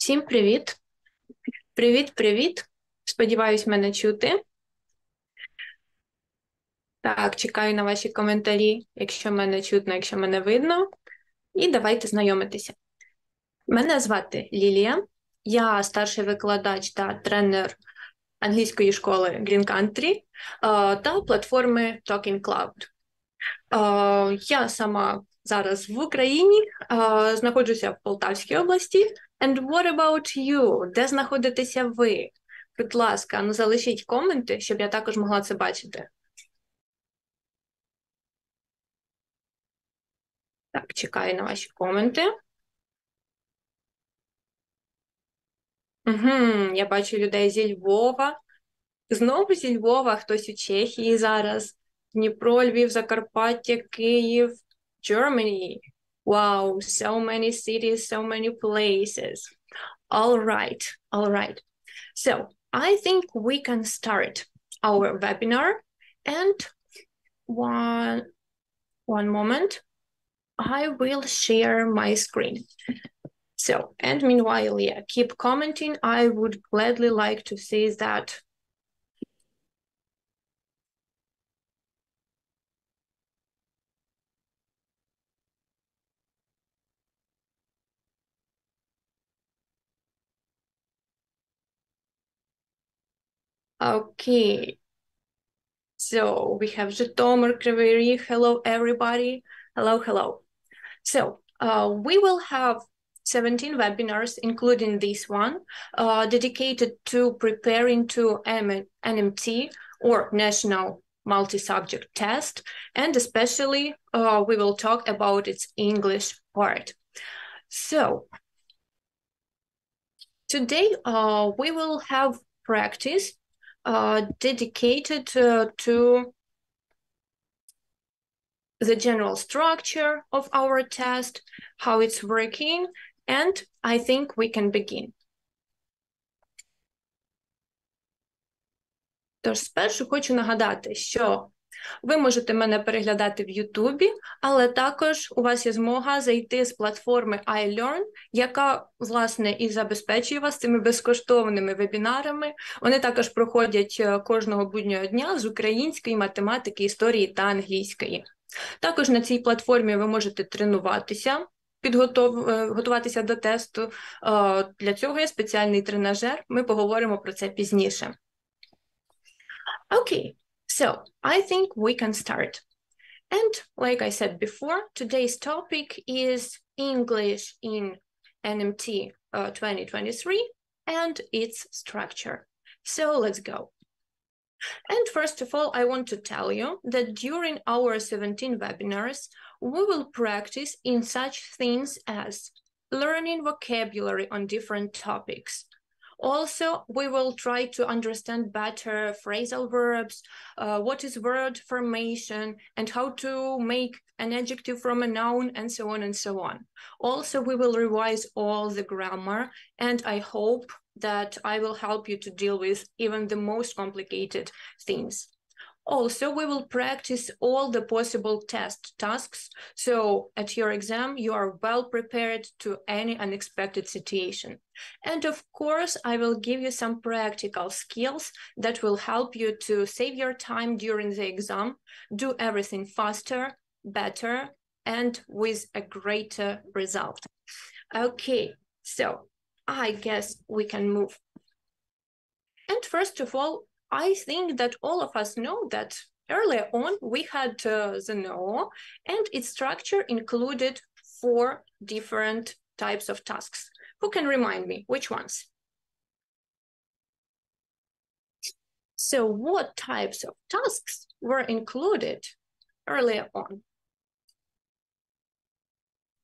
Всім привіт! Привіт! Сподіваюсь, мене чути. Так, чекаю на ваші коментарі, якщо мене чутно, якщо мене видно. І давайте знайомитися. Мене звати Лілія, я старший викладач та тренер англійської школи Green Country та платформи Talking Cloud. Я сама зараз в Україні, знаходжуся в Полтавській області. And what about you? Де знаходитеся ви? Будь ласка, залишіть коменти, щоб я також могла це бачити. Так, чекаю на ваші коменти. Я бачу людей зі Львова. Знову зі Львова, хтось у Чехії зараз. Дніпро, Львів, Закарпаття, Київ, Germany. Wow, so many cities, so many places. All right. So, I think we can start our webinar. And one moment. I will share my screen. So, and meanwhile, yeah, keep commenting. I would gladly like to see that. Okay. So we have Житомир, Кривий Ріг. Hello, everybody. Hello. So we will have 17 webinars, including this one, dedicated to preparing to NMT or National Multi-Subject Test, and especially we will talk about its English part. So today we will have practice dedicated to the general structure of our test, how it's working, and I think we can begin. Тож спершу хочу нагадати, що ви можете мене переглядати в Ютубі, але також у вас є змога зайти з платформи iLearn, яка, власне, і забезпечує вас цими безкоштовними вебінарами. Вони також проходять кожного буднього дня з української, математики, історії та англійської. Також на цій платформі ви можете тренуватися, готуватися до тесту. Для цього є спеціальний тренажер, ми поговоримо про це пізніше. Okay, so I think we can start. And like I said before, today's topic is English in NMT 2023 and its structure. So let's go. And first of all, I want to tell you that during our 17 webinars, we will practice in such things as learning vocabulary on different topics. Also, we will try to understand better phrasal verbs, what is word formation, and how to make an adjective from a noun, and so on and so on. Also, we will revise all the grammar, and I hope that I will help you to deal with even the most complicated things. Also, we will practice all the possible test tasks, so at your exam you are well prepared to any unexpected situation. And of course, I will give you some practical skills that will help you to save your time during the exam, do everything faster, better, and with a greater result. Okay, so I guess we can move. And first of all, I think that all of us know that earlier on we had the NO, and its structure included 4 different types of tasks. Who can remind me which ones? So what types of tasks were included earlier on?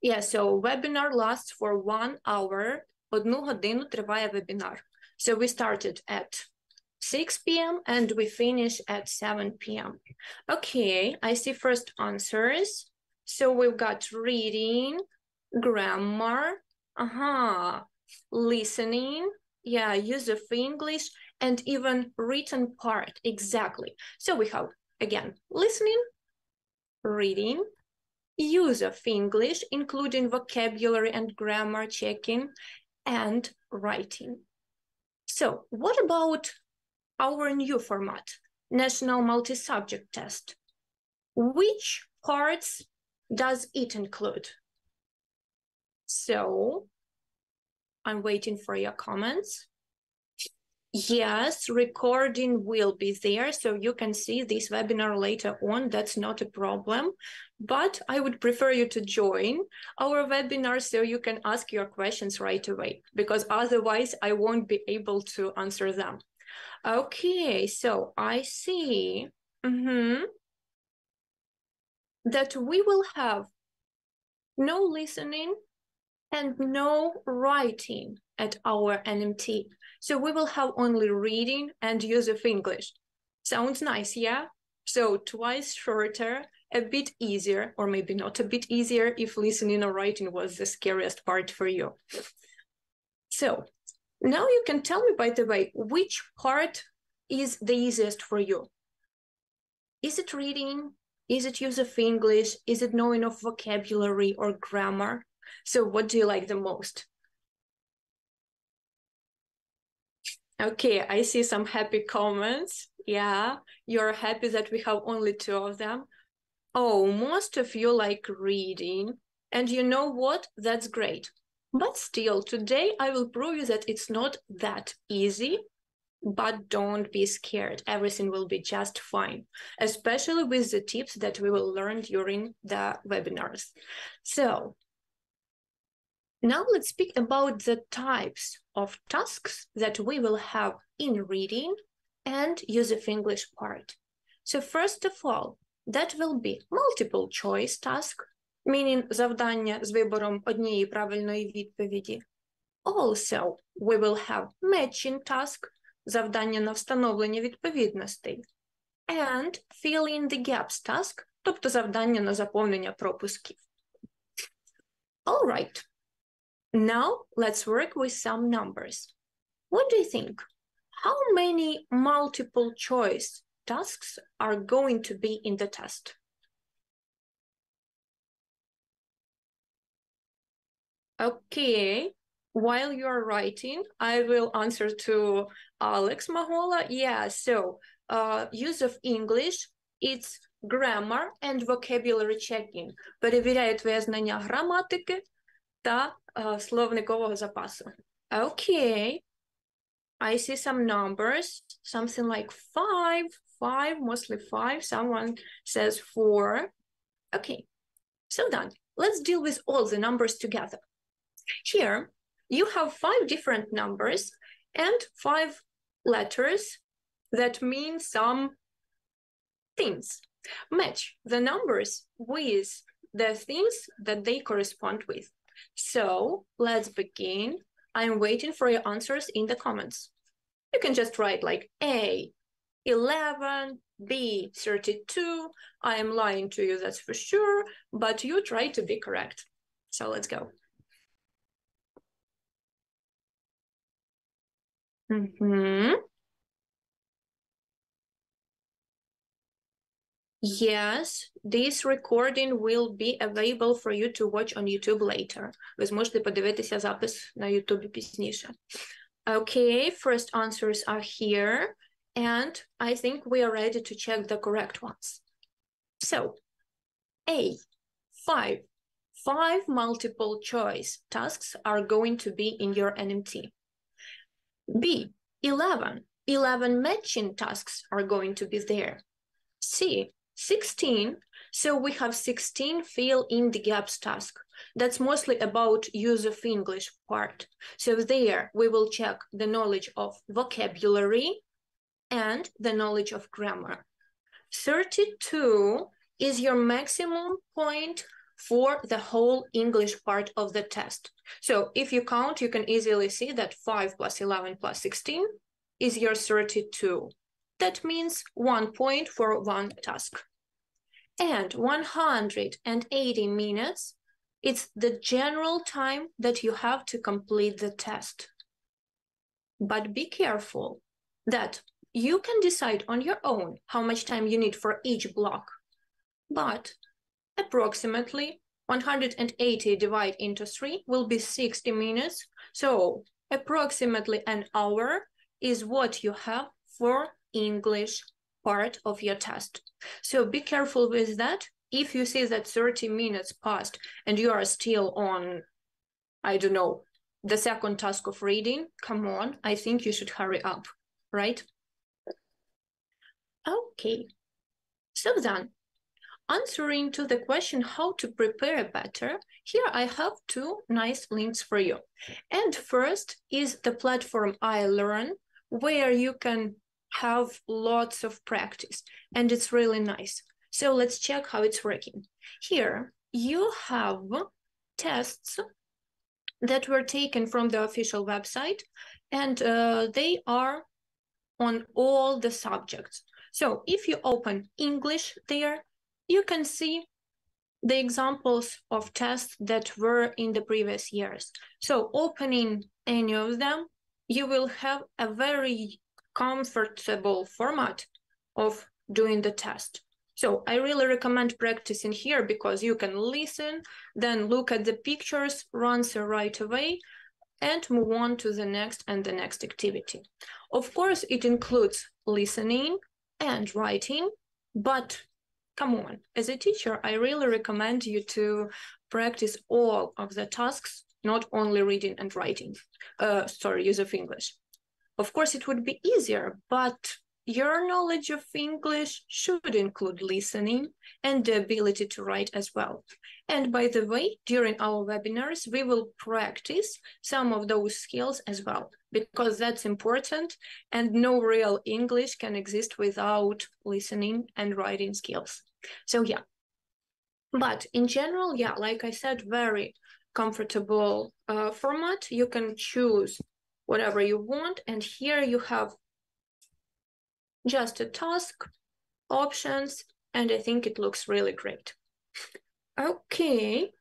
Yeah, so webinar lasts for 1 hour. 1 годину триває вебінар. So we started at 6 p.m. and we finish at 7 p.m. Okay, I see first answers. So we've got reading, grammar, listening, yeah, use of English, and even written part, exactly. So we have, again, listening, reading, use of English, including vocabulary and grammar checking, and writing. So what about our new format, National Multi-Subject Test? Which parts does it include? So I'm waiting for your comments. Yes, recording will be there, so you can see this webinar later on. That's not a problem, but I would prefer you to join our webinar so you can ask your questions right away, because otherwise I won't be able to answer them. Okay, so I see that we will have no listening and no writing at our NMT. So we will have only reading and use of English. Sounds nice, yeah? So twice shorter, a bit easier, or maybe not a bit easier if listening or writing was the scariest part for you. So now you can tell me, by the way, which part is the easiest for you? Is it reading? Is it use of English? Is it knowing of vocabulary or grammar? So what do you like the most? Okay, I see some happy comments. Yeah, you're happy that we have only 2 of them. Oh, most of you like reading. And you know what? That's great. But still, today I will prove you that it's not that easy. But don't be scared. Everything will be just fine, especially with the tips that we will learn during the webinars. So now let's speak about the types of tasks that we will have in reading and use of English part. So first of all, that will be multiple choice task, meaning завдання з вибором однієї правильної відповіді. Also, we will have matching task, завдання на встановлення відповідностей, and fill in the gaps task, тобто завдання на заповнення пропусків. All right. Now, let's work with some numbers. What do you think? How many multiple choice tasks are going to be in the test? Okay, while you're writing, I will answer to Alex Mahola. Yeah, so use of English, it's grammar and vocabulary checking. Перевіряє твоє знання граматики та словникового запасу. Okay, I see some numbers, something like 5, mostly 5. Someone says 4. Okay, so done. Let's deal with all the numbers together. Here, you have 5 different numbers and 5 letters that mean some things. Match the numbers with the things that they correspond with. So let's begin. I'm waiting for your answers in the comments. You can just write like A, 11, B, 32. I am lying to you, that's for sure, but you try to be correct. So let's go. Yes, this recording will be available for you to watch on YouTube later. Ви зможете подивитися запис на YouTube пізніше. Okay, first answers are here, and I think we are ready to check the correct ones. So, A, 5. 5 multiple choice tasks are going to be in your NMT. B, 11. 11 matching tasks are going to be there. C, 16. So we have 16 fill in the gaps task. That's mostly about use of English part. So there we will check the knowledge of vocabulary and the knowledge of grammar. 32 is your maximum point for the whole English part of the test. So if you count, you can easily see that 5 plus 11 plus 16 is your 32. That means 1 point for 1 task. And 180 minutes, it's the general time that you have to complete the test. But be careful that you can decide on your own how much time you need for each block. But approximately 180 divided into 3 will be 60 minutes. So approximately an hour is what you have for English part of your test. So be careful with that. If you see that 30 minutes passed and you are still on, I don't know, the second task of reading, come on, I think you should hurry up, right? Okay, so then, answering to the question how to prepare better, here I have two nice links for you. And first is the platform iLearn, where you can have lots of practice, and it's really nice. So let's check how it's working. Here you have tests that were taken from the official website, and they are on all the subjects. So if you open English there, you can see the examples of tests that were in the previous years. So opening any of them, you will have a very comfortable format of doing the test. So I really recommend practicing here because you can listen, then look at the pictures, answer right away, and move on to the next and the next activity. Of course, it includes listening and writing, but come on, as a teacher, I really recommend you to practice all of the tasks, not only reading and writing, use of English. Of course, it would be easier, but your knowledge of English should include listening and the ability to write as well. And by the way, during our webinars, we will practice some of those skills as well, because that's important, and no real English can exist without listening and writing skills. So yeah, but in general, yeah, like I said, very comfortable format. You can choose whatever you want, and here you have just a task, options, and I think it looks really great. Okay.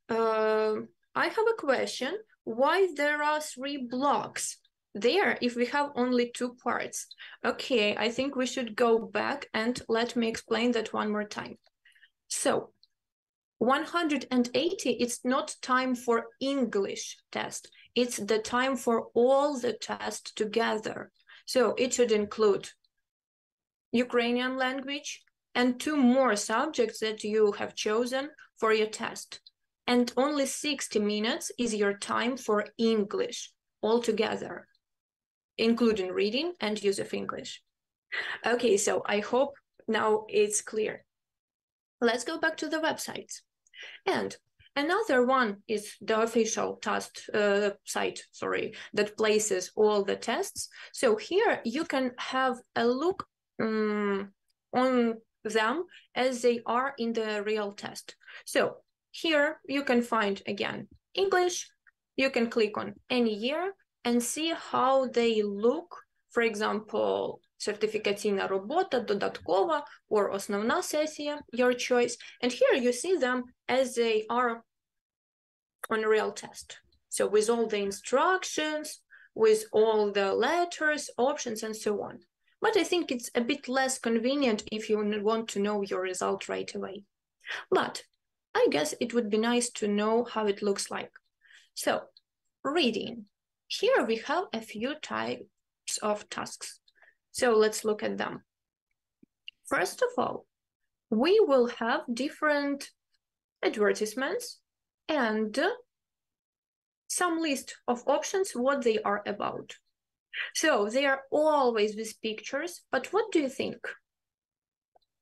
I have a question. Why there are 3 blocks there if we have only 2 parts? Okay, I think we should go back and let me explain that one more time. So 180, it's not time for English test. It's the time for all the tests together. So it should include Ukrainian language and 2 more subjects that you have chosen for your test. And only 60 minutes is your time for English altogether, including reading and use of English. Okay, so I hope now it's clear. Let's go back to the websites. And another one is the official test site, that places all the tests. So here you can have a look on them as they are in the real test. So here you can find, again, English. You can click on any year and see how they look. For example, сертифікаційна робота, додаткова, or основна сесія, your choice. And here you see them as they are on a real test. So with all the instructions, with all the letters, options, and so on. But I think it's a bit less convenient if you want to know your result right away. But I guess it would be nice to know how it looks like. So, reading. Here we have a few types of tasks. So let's look at them. First of all, we will have different advertisements and some list of options, what they are about. So they are always with pictures, but what do you think?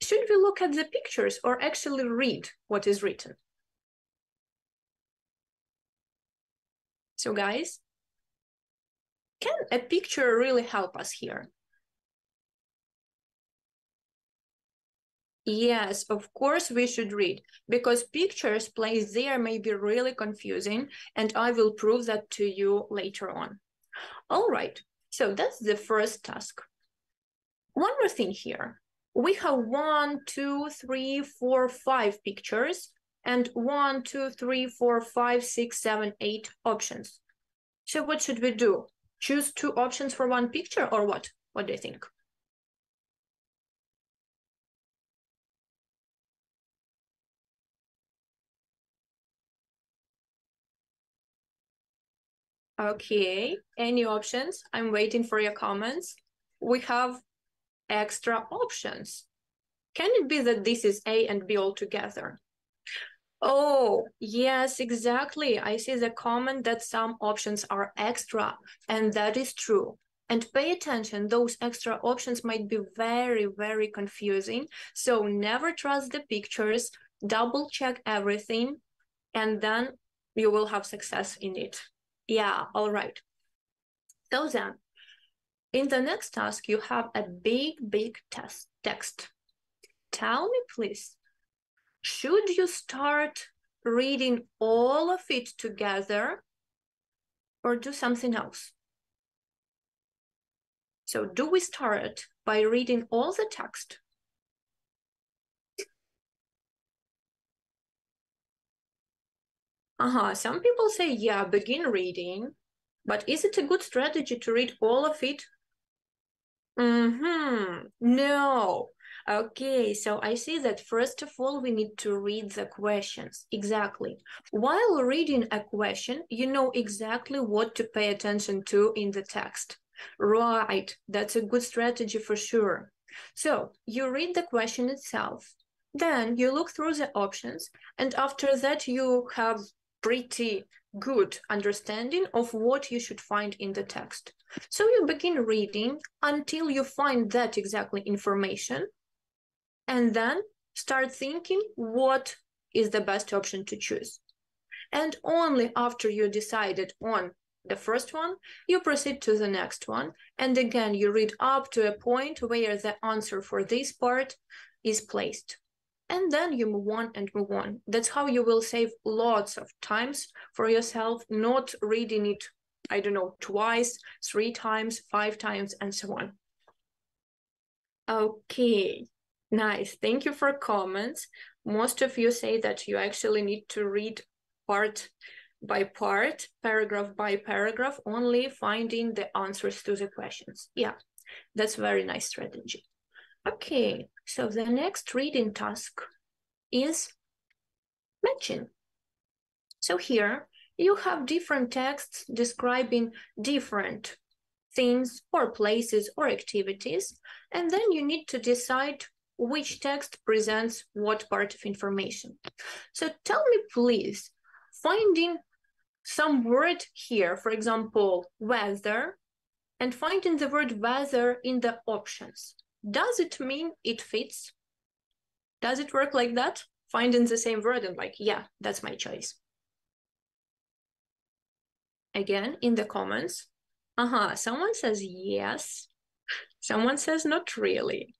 Should we look at the pictures or actually read what is written? So guys, can a picture really help us here? Yes, of course we should read, because pictures placed there may be really confusing, and I will prove that to you later on. All right, so that's the first task. One more thing here. We have 1, 2, 3, 4, 5 pictures, and 1, 2, 3, 4, 5, 6, 7, 8 options. So what should we do? Choose 2 options for 1 picture, or what? What do you think? Okay, any options? I'm waiting for your comments. We have extra options. Can it be that this is A and B all together? Oh, yes, exactly. I see the comment that some options are extra, and that is true. And pay attention, those extra options might be very, very confusing. So never trust the pictures, double check everything, and then you will have success in it. Yeah, all right. So then, in the next task, you have a big, big text. Tell me, please, should you start reading all of it together or do something else? So do we start by reading all the text? Some people say, yeah, begin reading, but is it a good strategy to read all of it? No. Okay, so I see that first of all, we need to read the questions. Exactly. While reading a question, you know exactly what to pay attention to in the text. Right, that's a good strategy for sure. So you read the question itself, then you look through the options, and after that you have pretty good understanding of what you should find in the text. So you begin reading until you find that exactly information, and then start thinking what is the best option to choose. And only after you decided on the first one, you proceed to the next one. And again, you read up to a point where the answer for this part is placed. And then you move on and move on. That's how you will save lots of times for yourself, not reading it, I don't know, twice, 3 times, 5 times, and so on. Okay, nice. Thank you for comments. Most of you say that you actually need to read part by part, paragraph by paragraph, only finding the answers to the questions. Yeah, that's a very nice strategy. Okay, so the next reading task is matching. So here you have different texts describing different things or places or activities, and then you need to decide which text presents what part of information. So tell me, please, finding some word here, for example, weather, and finding the word weather in the options. Does it mean it fits? Does it work like that? Finding the same word and like, yeah, that's my choice. Again, in the comments, someone says yes, someone says not really.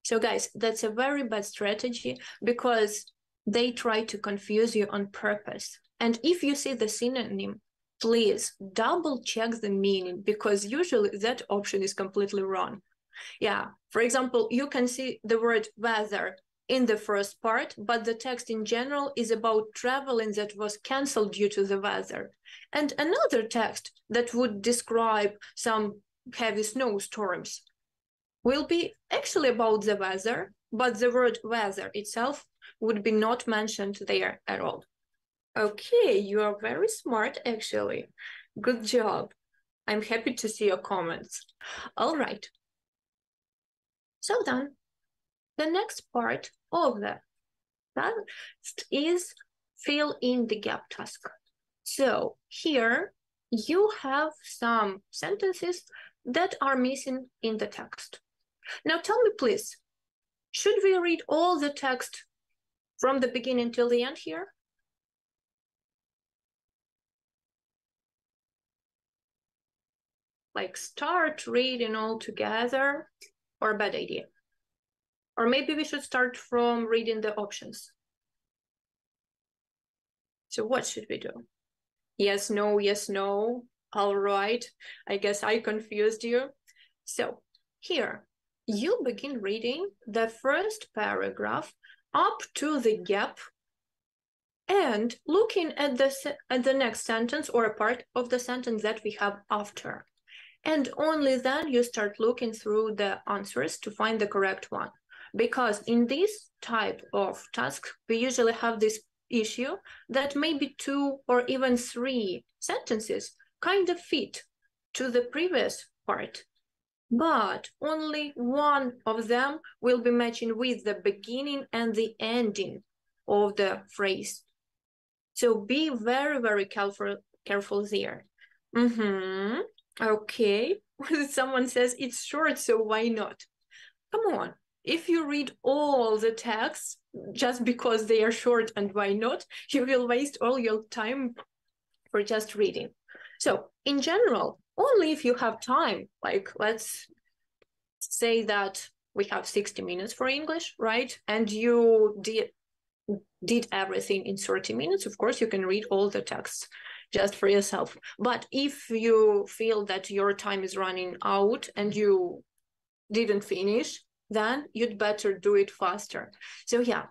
So guys, that's a very bad strategy because they try to confuse you on purpose. And if you see the synonym, please double check the meaning because usually that option is completely wrong. Yeah, for example, you can see the word weather in the first part, but the text in general is about traveling that was cancelled due to the weather. And another text that would describe some heavy snowstorms will be actually about the weather, but the word weather itself would be not mentioned there at all. Okay, you are very smart, actually. Good job. I'm happy to see your comments. All right. So then, the next part of the task is fill in the gap task. So here you have some sentences that are missing in the text. Now tell me, please, should we read all the text from the beginning till the end here? Like start reading all together, or a bad idea? Or maybe we should start from reading the options. So what should we do? Yes, no, yes, no. All right, I guess I confused you. So here, you begin reading the first paragraph up to the gap and looking at the next sentence or a part of the sentence that we have after. And only then you start looking through the answers to find the correct one. Because in this type of task, we usually have this issue that maybe 2 or even 3 sentences kind of fit to the previous part, but only one of them will be matching with the beginning and the ending of the phrase. So be very, very careful there. Okay, someone says it's short, so why not? Come on, if you read all the texts just because they are short and why not, you will waste all your time for just reading. So in general, only if you have time, like let's say that we have 60 minutes for English, right? And you did everything in 30 minutes, of course, you can read all the texts just for yourself. But if you feel that your time is running out and you didn't finish, then you'd better do it faster. So yeah,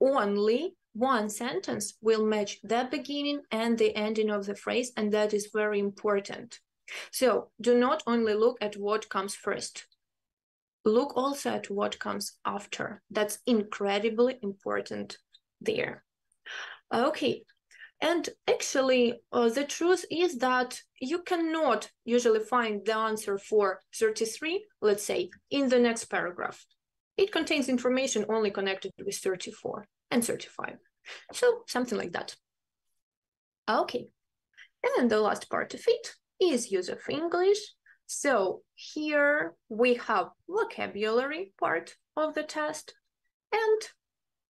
only one sentence will match the beginning and the ending of the phrase, and that is very important. So do not only look at what comes first, look also at what comes after. That's incredibly important there. Okay, and actually the truth is that you cannot usually find the answer for 33, let's say, in the next paragraph. It contains information only connected with 34 and 35. So something like that. Okay, and the last part of it is use of English. So here we have vocabulary part of the test and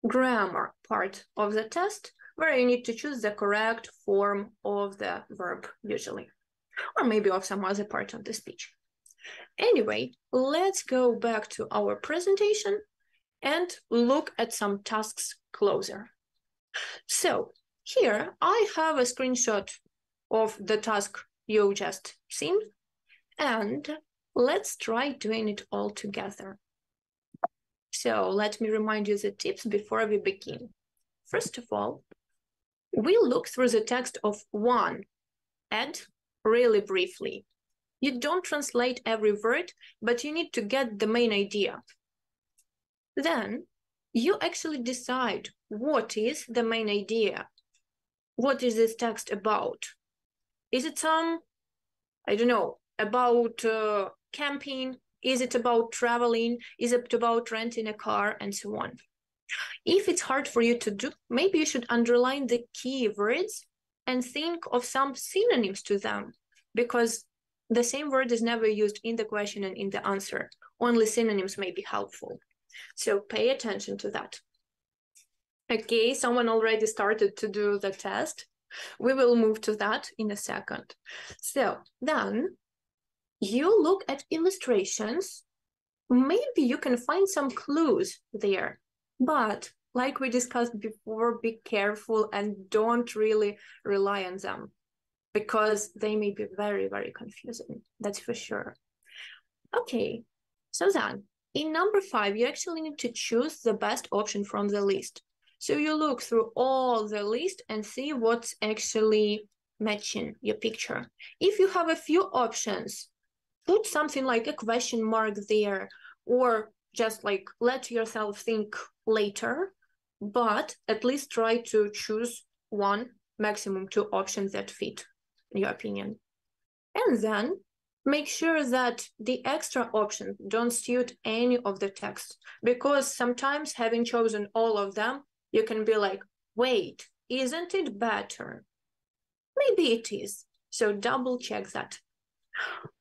grammar part of the test, where you need to choose the correct form of the verb usually, or maybe of some other part of the speech. Anyway, let's go back to our presentation and look at some tasks closer. So here I have a screenshot of the task you just seen, and let's try doing it all together. So let me remind you the tips before we begin. First of all, we look through the text of one ad really briefly. You don't translate every word, but you need to get the main idea. Then you actually decide what is the main idea. What is this text about? Is it some, I don't know, about camping? Is it about traveling? Is it about renting a car, and so on? If it's hard for you to do, maybe you should underline the key words and think of some synonyms to them, because the same word is never used in the question and in the answer. Only synonyms may be helpful. So pay attention to that. Okay, someone already started to do the test. We will move to that in a second. So then you look at illustrations. Maybe you can find some clues there, but like we discussed before, be careful and don't really rely on them, because they may be very, very confusing. That's for sure. Okay, so then in number 5, you actually need to choose the best option from the list. So you look through all the list and see what's actually matching your picture. If you have a few options, put something like a question mark there, or just like let yourself think later, but at least try to choose one, maximum 2 options that fit your opinion. And then make sure that the extra options don't suit any of the text, because sometimes having chosen all of them, you can be like, wait, isn't it better? Maybe it is. So double check that.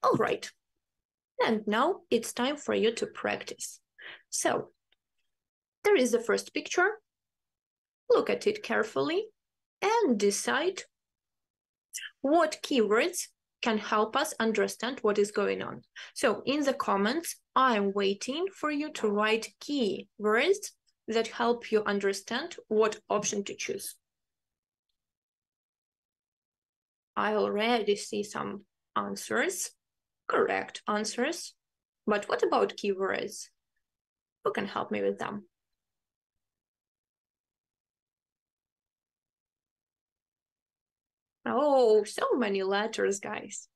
All right. And now it's time for you to practice. So there is the first picture. Look at it carefully and decide what keywords can help us understand what is going on. So in the comments, I'm waiting for you to write keywords that help you understand what option to choose. I already see some answers, correct answers, but what about keywords? Who can help me with them? Oh, so many letters, guys.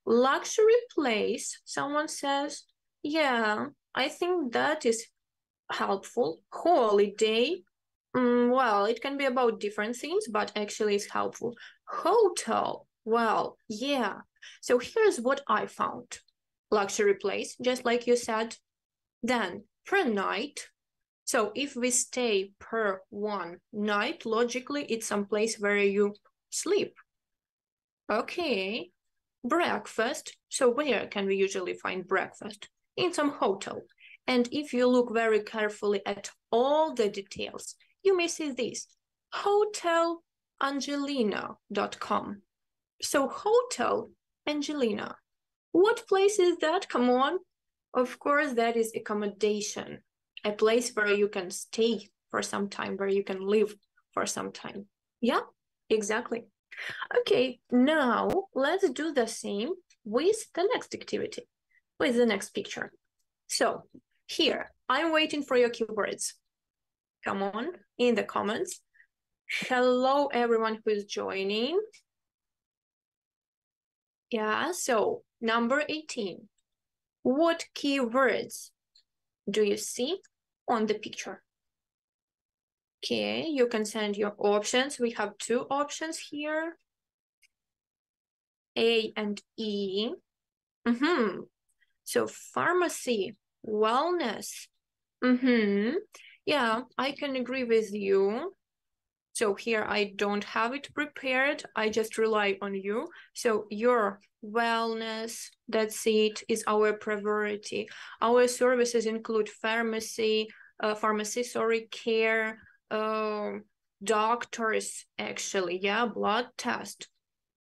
Luxury place, someone says. Yeah, I think that is helpful. Holiday, Well, it can be about different things, but actually it's helpful. Hotel, well, yeah. So here's what I found. Luxury place, just like you said. Then per night. So if we stay per one night, logically, it's some place where you sleep. Okay. Breakfast. So where can we usually find breakfast? In some hotel. And if you look very carefully at all the details, you may see this, hotelangelina.com. So Hotel Angelina. What place is that? Come on. Of course, that is accommodation, a place where you can stay for some time, where you can live for some time. Yeah, exactly. Okay, now let's do the same with the next activity, with the next picture. So here, I'm waiting for your keywords. Come on, in the comments. Hello, everyone who is joining. Yeah, so number 18. What keywords do you see on the picture? Okay, you can send your options. We have two options here. A and E. So pharmacy, wellness. Yeah, I can agree with you. So here I don't have it prepared. I just rely on you. So your wellness, that's it, is our priority. Our services include pharmacy, care, doctors, actually, yeah, blood test.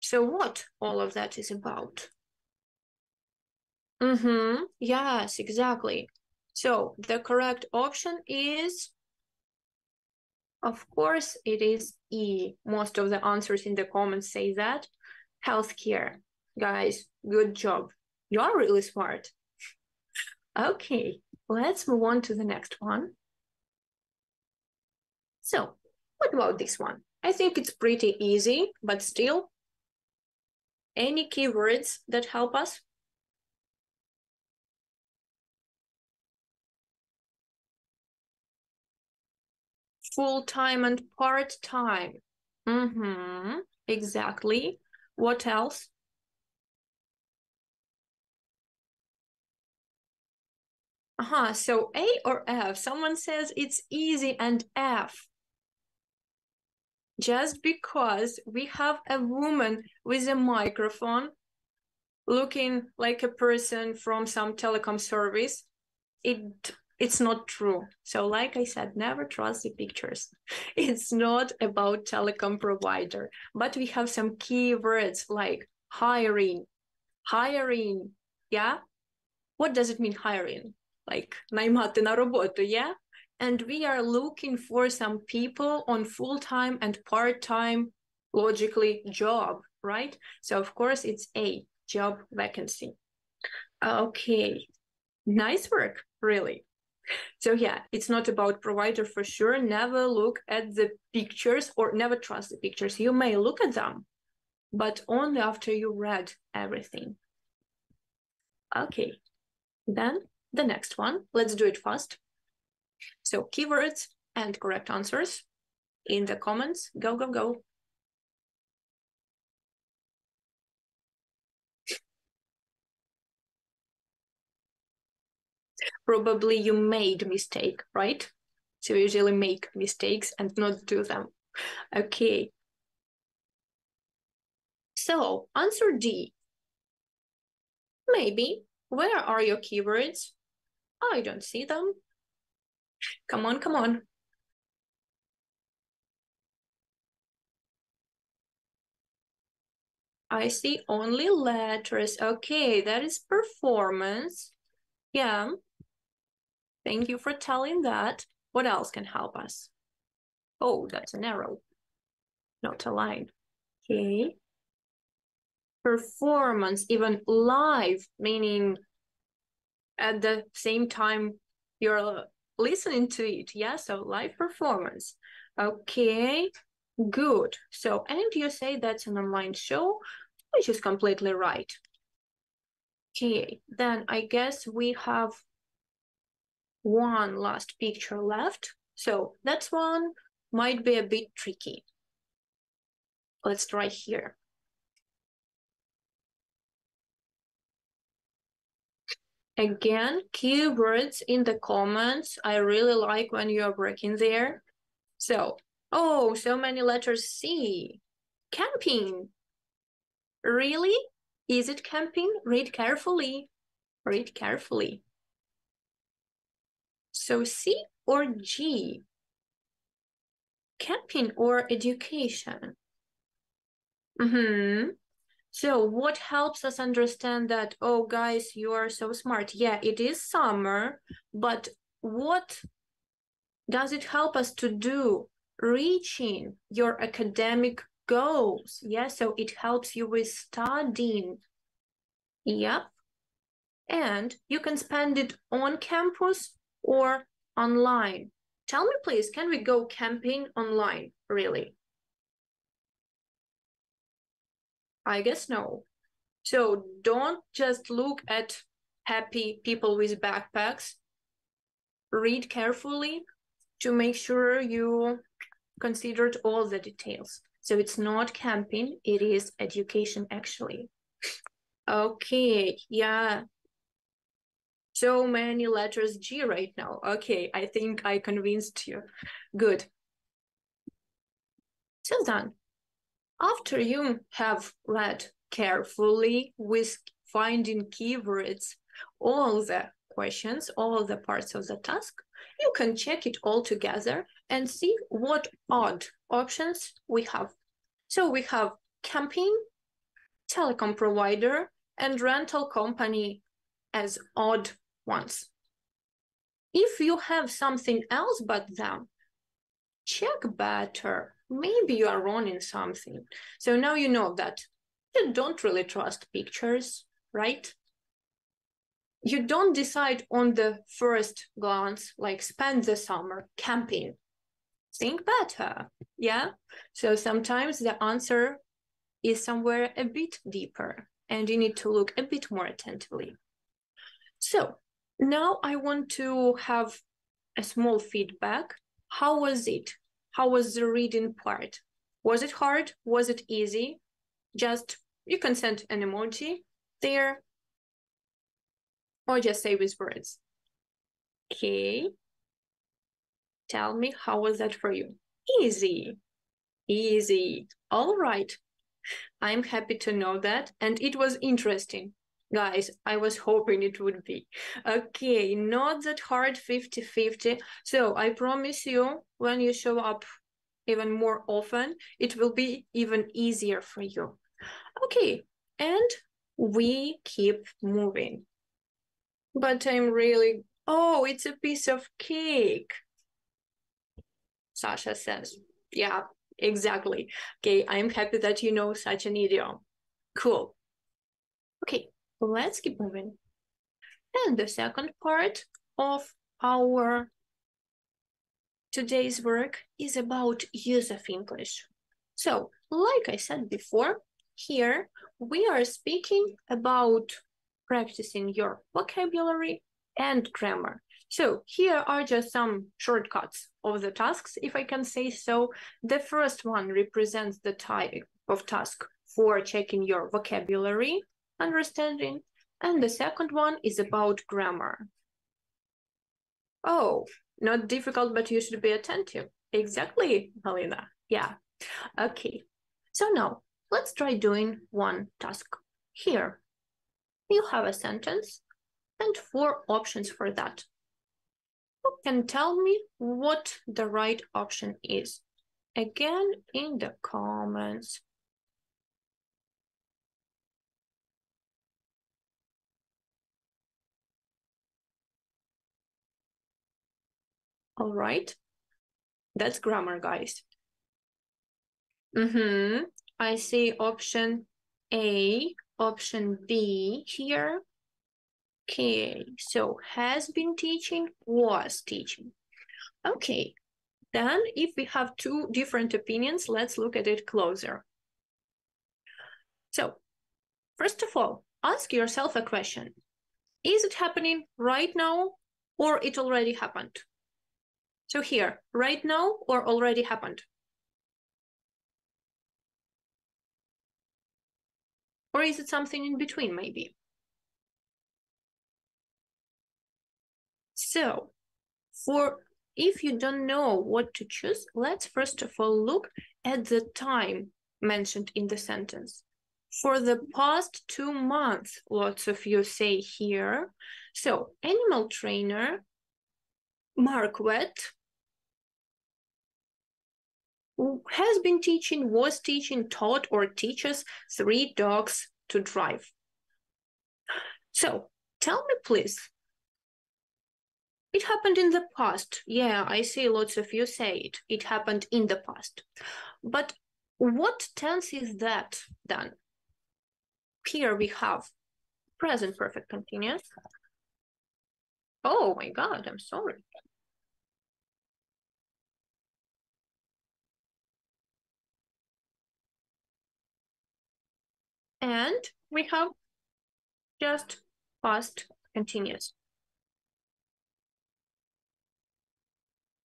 So what all of that is about? Yes, exactly. So the correct option is, of course, it is E. Most of the answers in the comments say that. Healthcare. Guys, good job. You're really smart. Okay, let's move on to the next one. So, what about this one? I think it's pretty easy, but still, any keywords that help us? Full-time and part-time. Exactly. What else? So A or F? Someone says it's easy and F. Just because we have a woman with a microphone looking like a person from some telecom service, it's not true. So like I said, never trust the pictures. It's not about telecom provider, but we have some keywords like hiring, yeah? What does it mean, hiring? Like наймати на роботу, yeah? And we are looking for some people on full-time and part-time, logically, job, right? So of course it's A, job vacancy. Okay, nice work, really. So yeah, it's not about provider for sure. Never look at the pictures or never trust the pictures. You may look at them, but only after you read everything. Okay, then the next one, let's do it fast. So keywords and correct answers in the comments. Go, go, go. Probably you made mistake, right? So you usually make mistakes and not do them. Okay. So answer D. Maybe. Where are your keywords? I don't see them. Come on, come on. I see only letters. Okay, that is performance. Yeah. Thank you for telling that. What else can help us? Oh, that's an arrow, not a line. Okay. Performance, even live, meaning at the same time you're listening to it. Yeah, so live performance. Okay, good. So, and you say that's an online show, which is completely right. Okay, then I guess we have one last picture left. So that's one. might be a bit tricky. Let's try here. Again, keywords in the comments. I really like when you are working there. So, oh, so many letters C. Camping. Really? Is it camping? Read carefully. Read carefully. So C or G? Camping or education? So what helps us understand that, oh, guys, you are so smart? Yeah, it is summer, but what does it help us to do? Reaching your academic goals. Yeah, so it helps you with studying. Yep. And you can spend it on campus or online. Tell me, please, can we go camping online, really? I guess no. So don't just look at happy people with backpacks. Read carefully to make sure you considered all the details. So it's not camping, it is education actually. Okay, yeah. So many letters G right now. Okay, I think I convinced you. Good. So then, after you have read carefully with finding keywords, all the questions, all the parts of the task, you can check it all together and see what odd options we have. So we have camping, telecom provider, and rental company as odd ones. If you have something else but them, check better. Maybe you are wrong in something. So now you know that you don't really trust pictures, right? You don't decide on the first glance, like spend the summer camping. Think better, yeah? So sometimes the answer is somewhere a bit deeper and you need to look a bit more attentively. So now I want to have a small feedback. How was it? How was the reading part? Was it hard? Was it easy? Just, you can send an emoji there or just say with words. Okay. Tell me, how was that for you? Easy. Easy. All right. I'm happy to know that. And it was interesting. Guys, I was hoping it would be. Okay, not that hard, 50-50. So I promise you, when you show up even more often, it will be even easier for you. Okay, and we keep moving. But I'm really, oh, it's a piece of cake. Sasha says, yeah, exactly. Okay, I'm happy that you know such an idiom. Cool. Okay, let's keep moving. And the second part of our today's work is about use of English. So, like I said before, here we are speaking about practicing your vocabulary and grammar. So here are just some shortcuts of the tasks, if I can say so. The first one represents the type of task for checking your vocabulary, understanding, and the second one is about grammar. Oh, not difficult, but you should be attentive. Exactly, Helena. Yeah. Okay. So now let's try doing one task. Here, you have a sentence and 4 options for that. You can tell me what the right option is. Again, in the comments. All right. That's grammar, guys. I see option A, option B here. Okay, so has been teaching, was teaching. Okay, then if we have 2 different opinions, let's look at it closer. So, first of all, ask yourself a question. Is it happening right now or it already happened? So here, right now or already happened? Or is it something in between, maybe? So, if you don't know what to choose, let's first of all look at the time mentioned in the sentence. For the past 2 months, lots of you say here. So, animal trainer Marquette has been teaching, was teaching, taught, or teaches 3 dogs to drive. So, tell me, please. It happened in the past. Yeah, I see lots of you say it. It happened in the past. But what tense is that then? Here we have present perfect continuous. Oh my God, I'm sorry. And we have just past continuous.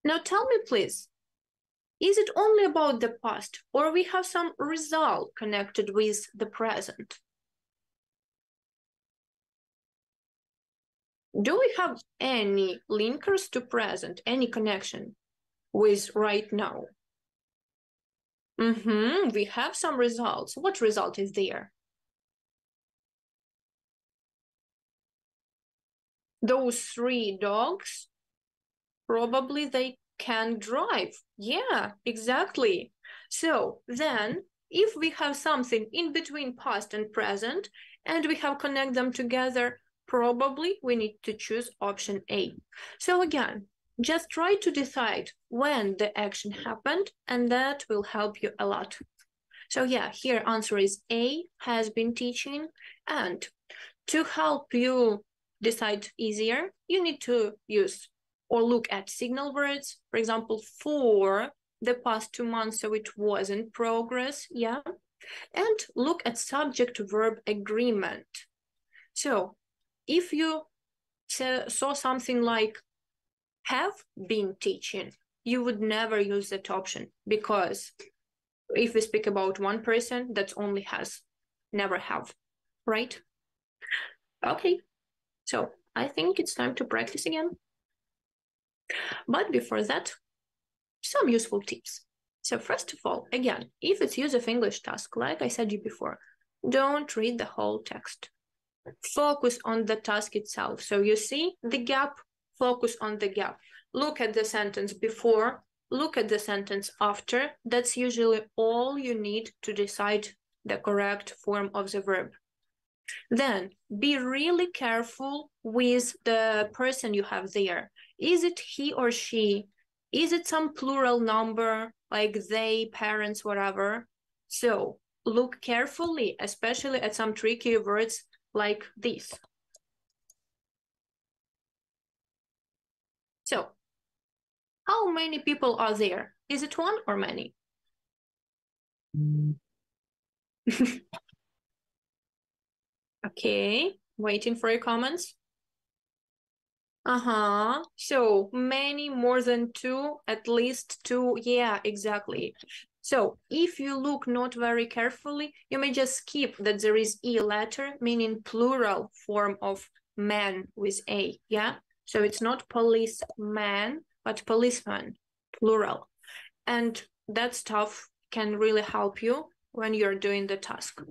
Now tell me, please, is it only about the past, or we have some result connected with the present? Do we have any linkers to present, any connection with right now? We have some results. What result is there? Those 3 dogs, probably they can drive. Yeah, exactly. So then, if we have something in between past and present, and we have connect them together, probably we need to choose option A. So again, just try to decide when the action happened, and that will help you a lot. So yeah, here answer is A, has been teaching. And to help you decide easier, you need to use or look at signal words, for example, for the past 2 months, so it was in progress, yeah? And look at subject-verb agreement. So if you saw something like have been teaching, you would never use that option, because if we speak about one person, that only has, never have, right? Okay, so I think it's time to practice again. But before that, some useful tips. So first of all, again, if it's use of English task, like I said you before, don't read the whole text. Focus on the task itself. So you see the gap, focus on the gap. Look at the sentence before, look at the sentence after. That's usually all you need to decide the correct form of the verb. Then be really careful with the person you have there. Is it he or she? Is it some plural number, like they, parents, whatever? So look carefully, especially at some tricky words like this. So, how many people are there? Is it one or many? Okay, waiting for your comments. So many, more than 2, at least 2. Yeah, exactly. So if you look not very carefully, you may just skip that there is E letter, meaning plural form of man with A, yeah? So it's not policeman, but policeman, plural. And that stuff can really help you when you're doing the task.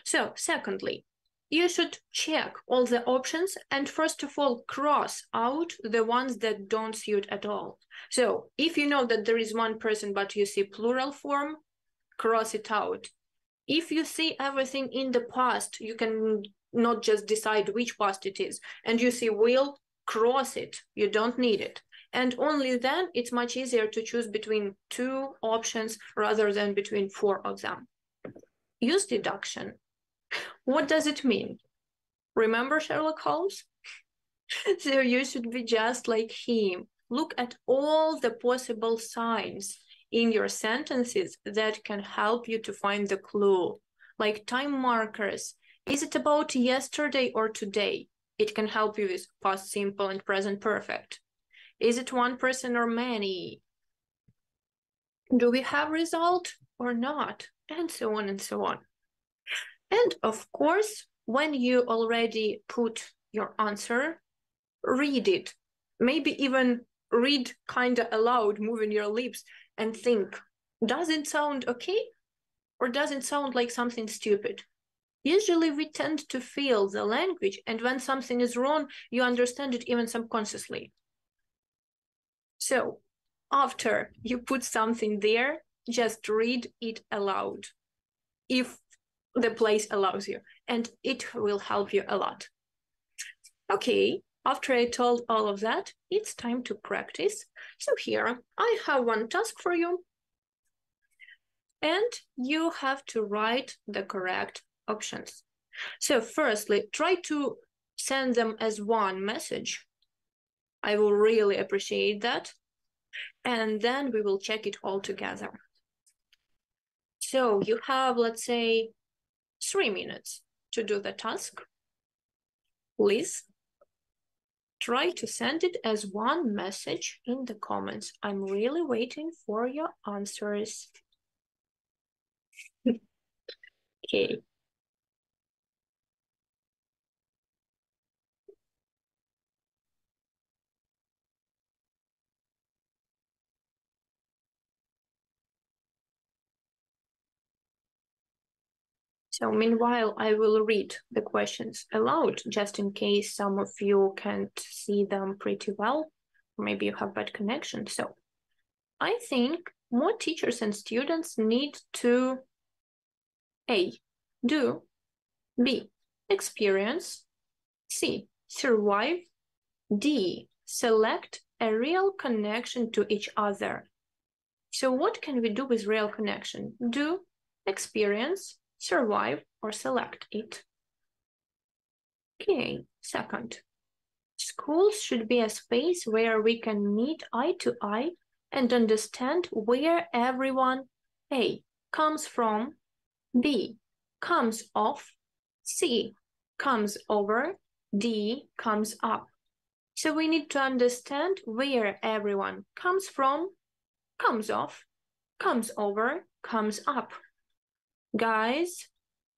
So secondly, you should check all the options and first of all cross out the ones that don't suit at all. So if you know that there is one person but you see plural form, cross it out. If you see everything in the past, you can not just decide which past it is, and you see will, cross it, you don't need it. And only then it's much easier to choose between 2 options rather than between 4 of them. Use deduction. What does it mean? Remember Sherlock Holmes? So you should be just like him. Look at all the possible signs in your sentences that can help you to find the clue, like time markers. Is it about yesterday or today? It can help you with past simple and present perfect. Is it one person or many? Do we have result or not? And so on and so on. And of course, when you already put your answer, read it. Maybe even read kind of aloud, moving your lips, and think, does it sound okay? Or does it sound like something stupid? Usually we tend to feel the language, and when something is wrong, you understand it even subconsciously. So after you put something there, just read it aloud, if the place allows you, and it will help you a lot. Okay, after I told all of that, it's time to practice. So here I have one task for you, and you have to write the correct options. So firstly, try to send them as one message. I will really appreciate that. And then we will check it all together. So you have, let's say, 3 minutes to do the task. Please try to send it as one message in the comments. I'm really waiting for your answers. Okay. So meanwhile, I will read the questions aloud, just in case some of you can't see them pretty well. Maybe you have bad connection. So I think more teachers and students need to A, do, B, experience, C, survive, D, select a real connection to each other. So what can we do with real connection? Do, experience, survive, or select it. Okay, second. Schools should be a space where we can meet eye to eye and understand where everyone A, comes from, B, comes off, C, comes over, D, comes up. So we need to understand where everyone comes from, comes off, comes over, comes up. Guys,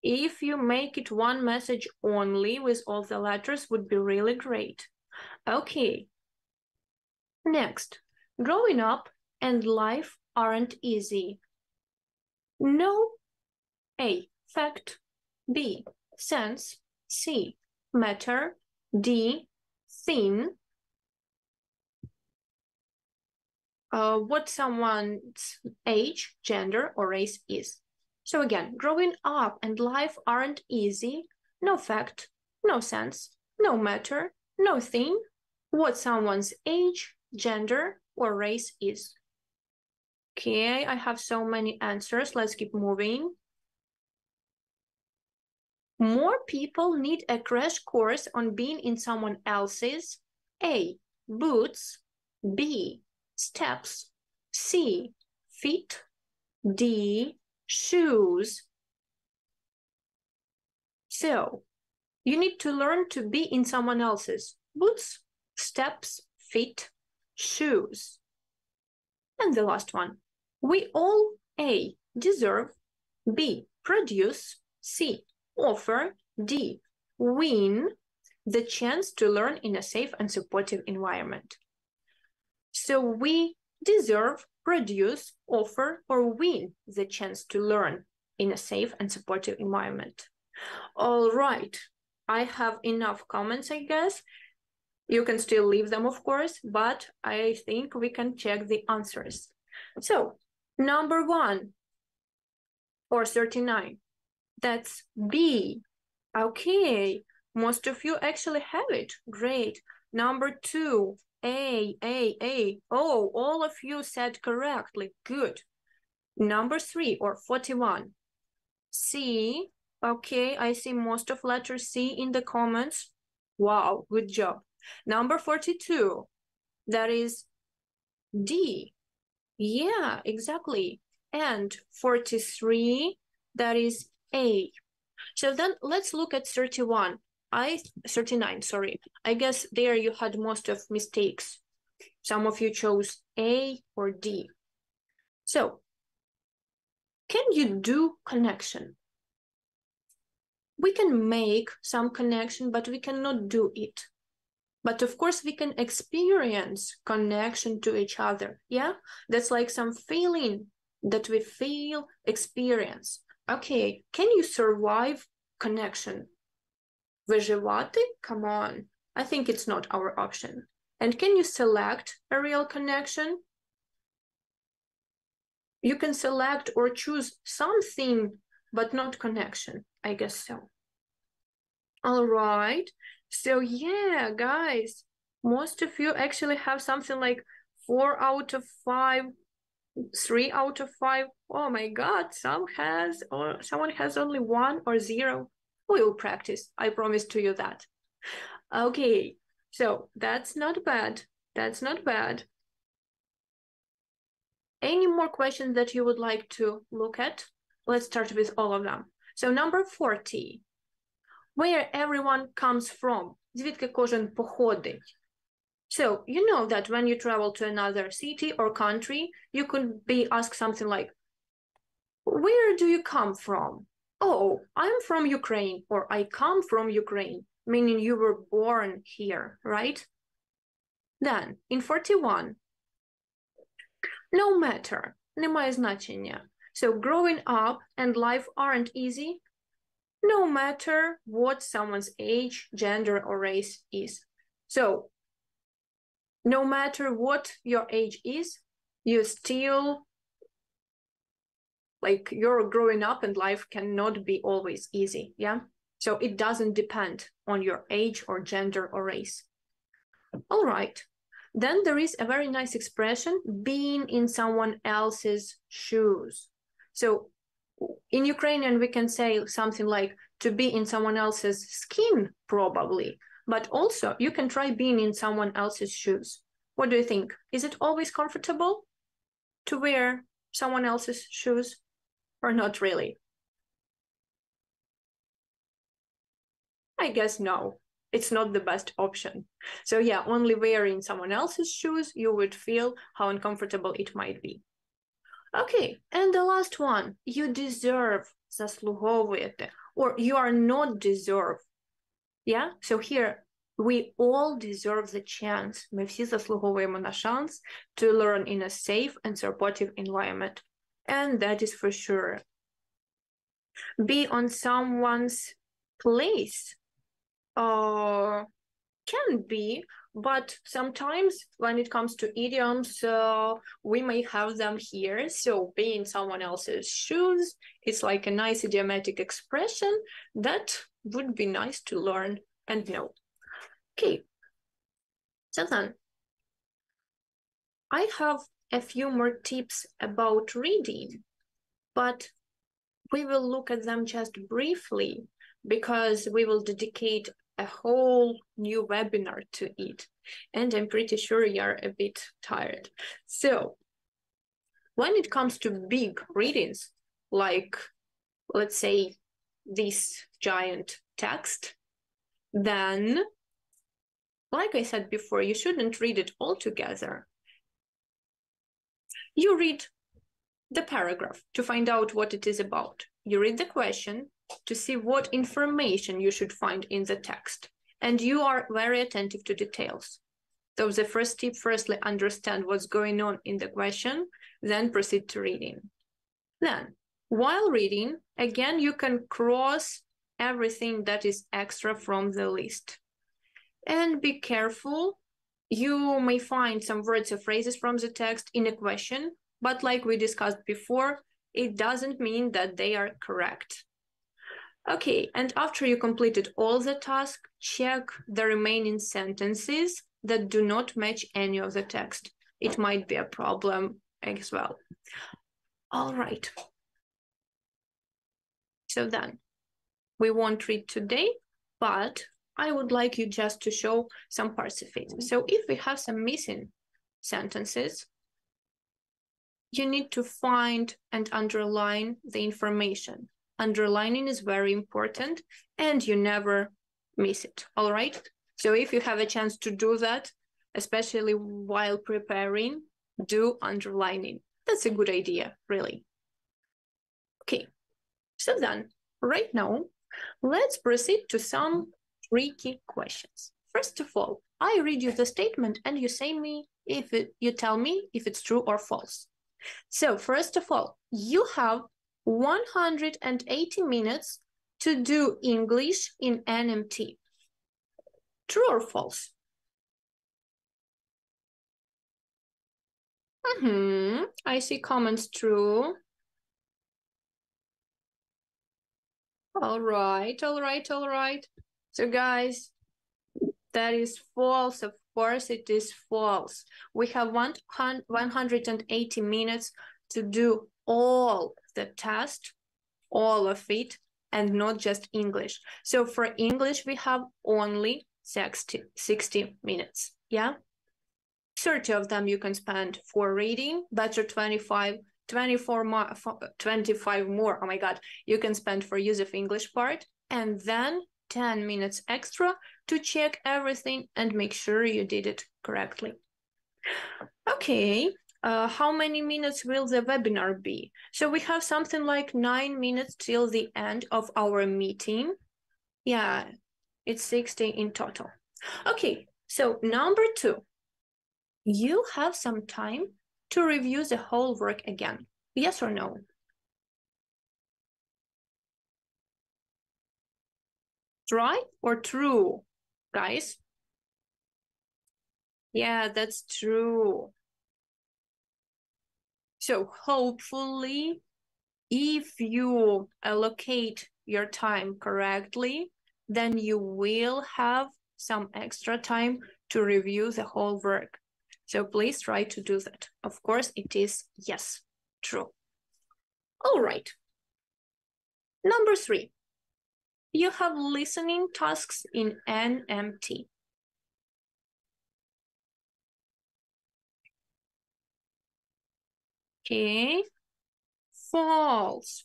if you make it one message only with all the letters would be really great. Okay. Next, growing up and life aren't easy. No. A, fact. B, sense. C, matter. D, thing. What someone's age, gender, or race is. So again, growing up and life aren't easy. No fact, no sense, no matter, no thing, what someone's age, gender, or race is. Okay, I have so many answers. Let's keep moving. More people need a crash course on being in someone else's A, boots, B, steps, C, feet, D, shoes. So you need to learn to be in someone else's boots, steps, feet, shoes. And the last one, we all A, deserve, B, produce, C, offer, D, win the chance to learn in a safe and supportive environment. So we deserve, produce, offer, or win the chance to learn in a safe and supportive environment. All right, I have enough comments, I guess. You can still leave them, of course, but I think we can check the answers. So, number 1, or 39, that's B. Okay, most of you actually have it. Great. Number 2, A. Oh, all of you said correctly. Good. Number 3, or 41, C. Okay, I see most of letter C in the comments. Wow, good job. Number 42, that is D. Yeah, exactly. And 43, that is A. So then let's look at 39, sorry. I guess there you had most of mistakes. Some of you chose A or D. So, can you do connection? We can make some connection, but we cannot do it. But of course, we can experience connection to each other. Yeah, that's like some feeling that we feel, experience. Okay, can you survive connection? Виживати? Come on. I think it's not our option. And can you select a real connection? You can select or choose something, but not connection. I guess so. All right. So yeah, guys, most of you actually have something like 4 out of 5, 3 out of 5. Oh my God, someone has only 1 or 0. We will practice. I promise to you that. Okay, so that's not bad. That's not bad. Any more questions that you would like to look at? Let's start with all of them. So number 40. Where everyone comes from. Звідки кожен походить. So, you know that when you travel to another city or country, you could be asked something like, where do you come from? Oh, I'm from Ukraine, or I come from Ukraine, meaning you were born here, right? Then, in 41, no matter, немає значення. So, growing up and life aren't easy, no matter what someone's age, gender, or race is. So, no matter what your age is, you still, like, you're growing up and life cannot be always easy, yeah? So it doesn't depend on your age or gender or race. All right. Then there is a very nice expression, being in someone else's shoes. So in Ukrainian, we can say something like to be in someone else's skin, probably, but also you can try being in someone else's shoes. What do you think? Is it always comfortable to wear someone else's shoes or not really? I guess no, it's not the best option. So yeah, only wearing someone else's shoes, you would feel how uncomfortable it might be. Okay, and the last one, you deserve, заслуговуєте, or you are not deserve. Yeah, so here, we all deserve the chance. Ми всі заслуговуємо на шанс to learn in a safe and supportive environment. And that is for sure. Be on someone's place. Can be, but sometimes when it comes to idioms, we may have them here. So be in someone else's shoes, it's like a nice idiomatic expression that would be nice to learn and know. Okay, so then I have a few more tips about reading, but we will look at them just briefly because we will dedicate a whole new webinar to it. And I'm pretty sure you're a bit tired. So when it comes to big readings, like, let's say, this giant text, then, like I said before, you shouldn't read it all together. You read the paragraph to find out what it is about. You read the question to see what information you should find in the text. And you are very attentive to details. So the first tip, firstly, understand what's going on in the question, then proceed to reading. Then, while reading, again, you can cross everything that is extra from the list. And be careful. You may find some words or phrases from the text in a question, but like we discussed before, it doesn't mean that they are correct. Okay, and after you completed all the tasks, check the remaining sentences that do not match any of the text. It might be a problem as well. All right. So then, we won't read today, but I would like you just to show some parts of it. So if we have some missing sentences, you need to find and underline the information. Underlining is very important and you never miss it, all right? So if you have a chance to do that, especially while preparing, do underlining. That's a good idea, really. Okay, so then, right now, let's proceed to some tricky questions. First of all, I read you the statement and you tell me if it's true or false. So first of all, you have 180 minutes to do English in NMT. True or false? I see comments true. All right. So guys, that is false. Of course, it is false. We have 180 minutes to do all the test, all of it, and not just English. So for English, we have only 60 minutes, yeah? 30 of them you can spend for reading, better 25 more, oh my God, you can spend for use of English part, and then 10 minutes extra to check everything and make sure you did it correctly. Okay, how many minutes will the webinar be? So we have something like 9 minutes till the end of our meeting. Yeah, it's 60 in total. Okay, so number 2, you have some time to review the whole work again. Yes or no? Try or true, guys? Yeah, that's true. So hopefully, if you allocate your time correctly, then you will have some extra time to review the whole work. So please try to do that. Of course, it is yes, true. All right. Number 3, you have listening tasks in NMT. Okay. False.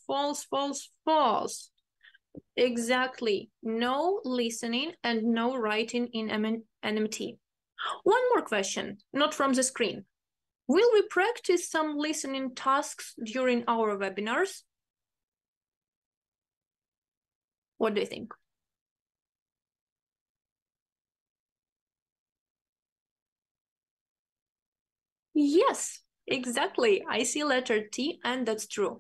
Exactly. No listening and no writing in NMT. One more question, not from the screen. Will we practice some listening tasks during our webinars? What do you think? Yes, exactly. I see letter T, and that's true.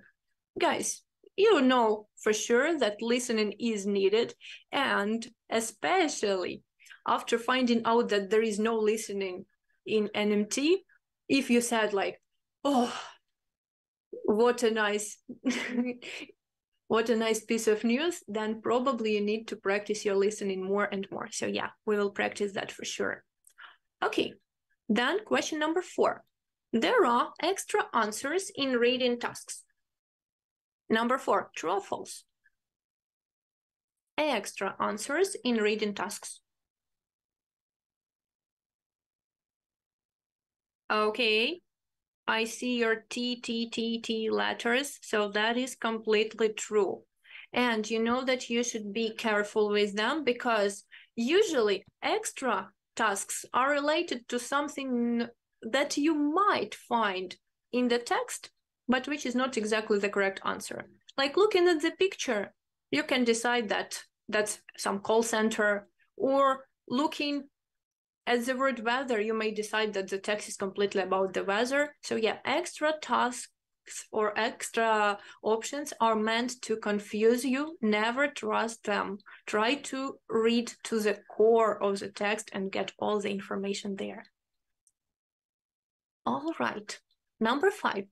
Guys, you know for sure that listening is needed, and especially after finding out that there is no listening in NMT, if you said like, oh, what a nice what a nice piece of news, then probably you need to practice your listening more and more. So yeah, we will practice that for sure. Okay, then question number 4. There are extra answers in reading tasks. Number 4, true or false? Extra answers in reading tasks. Okay, I see your T letters, so that is completely true. And you know that you should be careful with them because usually extra tasks are related to something that you might find in the text, but which is not exactly the correct answer. Like looking at the picture, you can decide that that's some call center, or looking at the word weather, you may decide that the text is completely about the weather. So yeah, extra tasks or extra options are meant to confuse you. Never trust them. Try to read to the core of the text and get all the information there. All right, number 5.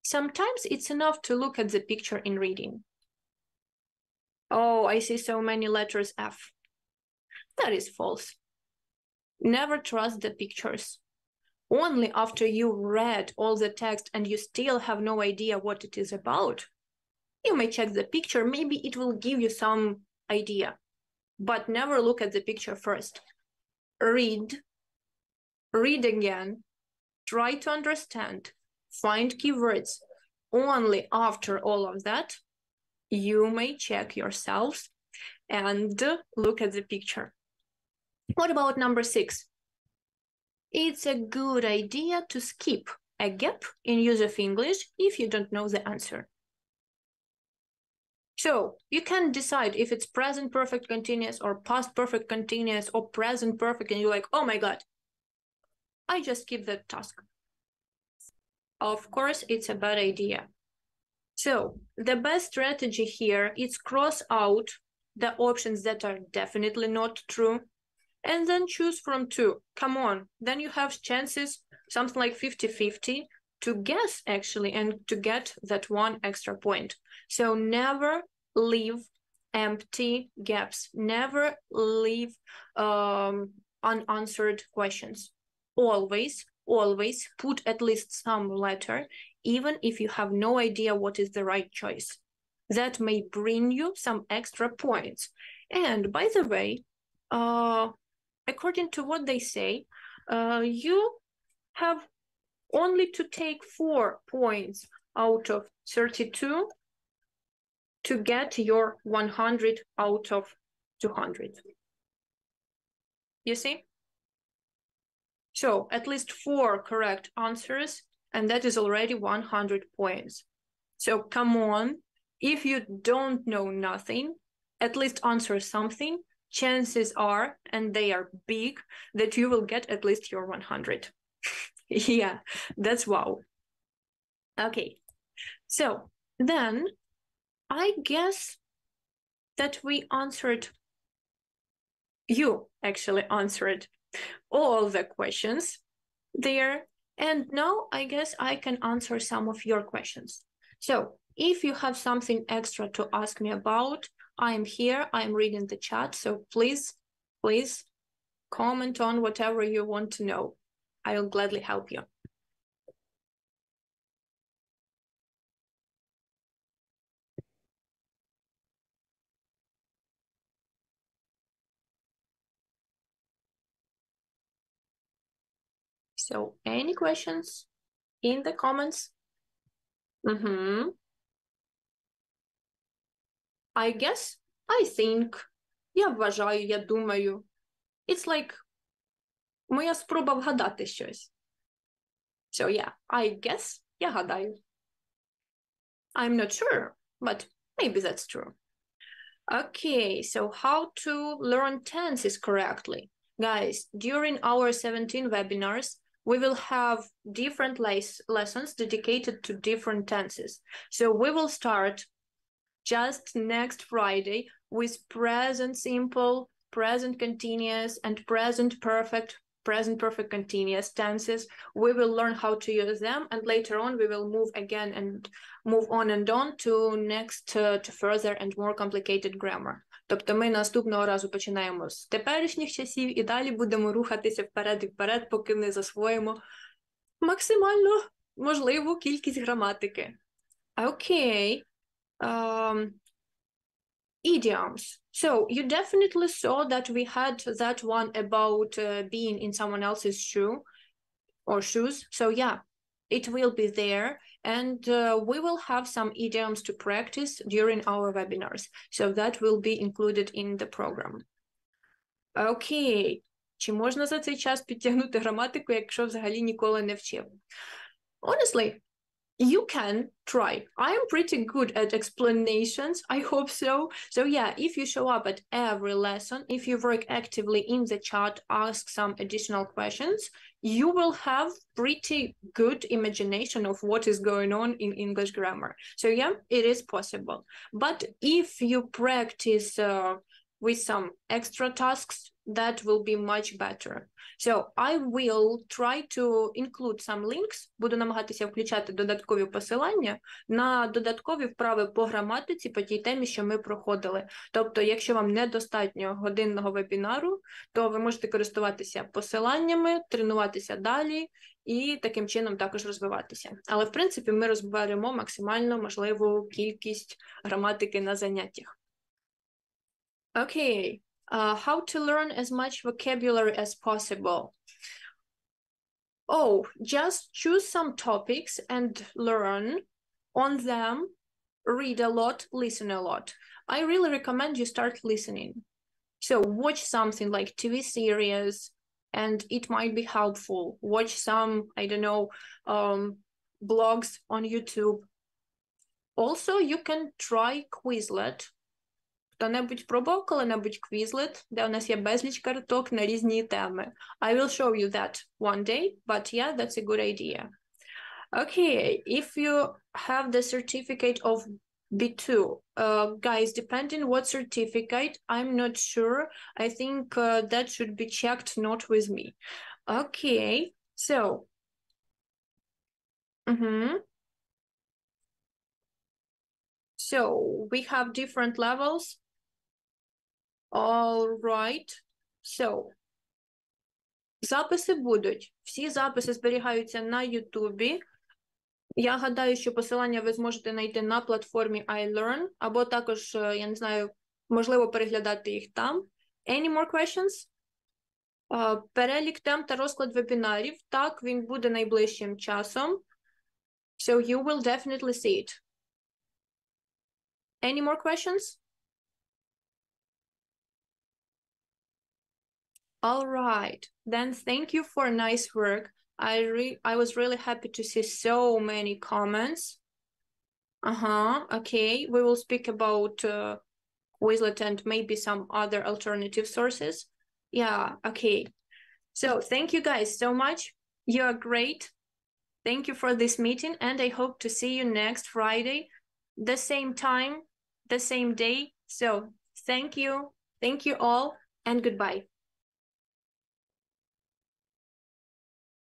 Sometimes it's enough to look at the picture in reading. Oh, I see so many letters F. That is false. Never trust the pictures. Only after you read all the text and you still have no idea what it is about, you may check the picture. Maybe it will give you some idea, but never look at the picture first. Read again, try to understand, find keywords. Only after all of that, you may check yourselves and look at the picture. What about number 6? it's a good idea to skip a gap in use of English if you don't know the answer. So you can decide if it's present perfect continuous or past perfect continuous or present perfect, and you're like, oh my God, I just skip that task. Of course, it's a bad idea. So the best strategy here is cross out the options that are definitely not true and then choose from two. Come on, then you have chances, something like 50-50, to guess actually and to get that one extra point. So never leave empty gaps, never leave unanswered questions. Always put at least some letter, even if you have no idea what is the right choice. That may bring you some extra points. And by the way, according to what they say, you have only to take 4 points out of 32 to get your 100 out of 200. You see? So at least 4 correct answers, and that is already 100 points. So come on, if you don't know nothing, at least answer something. Chances are, and they are big, that you will get at least your 100. Yeah, that's wow. Okay, so then I guess that we answered, you actually answered all the questions there. And now I guess I can answer some of your questions. So if you have something extra to ask me about, I'm here, I'm reading the chat. So please comment on whatever you want to know. I'll gladly help you. So any questions in the comments? I guess, I think, я вважаю, я думаю. It's like моя спроба вгадати щось. So yeah, I guess, я гадаю. I'm not sure, but maybe that's true. Okay, so how to learn tenses correctly. Guys, during our 17 webinars, we will have different lessons dedicated to different tenses. So we will start just next Friday with present simple, present continuous, and present perfect continuous tenses. We will learn how to use them, and later on we will move again and move on and on to next to further and more complicated grammar. Тобто ми наступного разу починаємо з теперішніх часів і далі будемо рухатися вперед і вперед, поки не засвоїмо максимально можливу кількість граматики. Okay. Idioms. So you definitely saw that we had that one about being in someone else's shoe or shoes. So yeah, it will be there, and we will have some idioms to practice during our webinars. So that will be included in the program. Okay. Чи можна за цей час підтягнути граматику, якщо взагалі ніколи не вчив? Honestly, you can try. I am pretty good at explanations. I hope so. So yeah, if you show up at every lesson, if you work actively in the chat, ask some additional questions, you will have pretty good imagination of what is going on in English grammar. So yeah, it is possible. But if you practice with some extra tasks, that will be much better. So I will try to include some links. Буду намагатися включати додаткові посилання на додаткові вправи по граматиці, по тій темі, що ми проходили. Тобто, якщо вам недостатньо годинного вебінару, то ви можете користуватися посиланнями, тренуватися далі і таким чином також розвиватися. Але, в принципі, ми розберемо максимально можливу кількість граматики на заняттях. Окей. How to learn as much vocabulary as possible. Oh, just choose some topics and learn on them, read a lot, listen a lot. I really recommend you start listening. So watch something like TV series, and it might be helpful. Watch some, I don't know, blogs on YouTube. Also, you can try Quizlet. Хто-небудь пробував коли-небудь Quizlet, де у нас є безліч карток на різні теми? I will show you that one day, but yeah, that's a good idea. Okay, if you have the certificate of B2, guys, depending what certificate, I'm not sure. I think that should be checked, not with me. Okay, so. So we have different levels. All right. So, записи будуть. Всі записи зберігаються на Ютубі. Я гадаю, що посилання ви зможете знайти на платформі iLearn, або також, я не знаю, можливо, переглядати їх там. Any more questions? Перелік тем та розклад вебінарів. Так, він буде найближчим часом. So you will definitely see it. Any more questions? All right, then thank you for nice work. I was really happy to see so many comments. Okay, we will speak about Quizlet and maybe some other alternative sources. Yeah, okay. So thank you guys so much. You are great. Thank you for this meeting, and I hope to see you next Friday, the same time, the same day. So thank you all, and goodbye.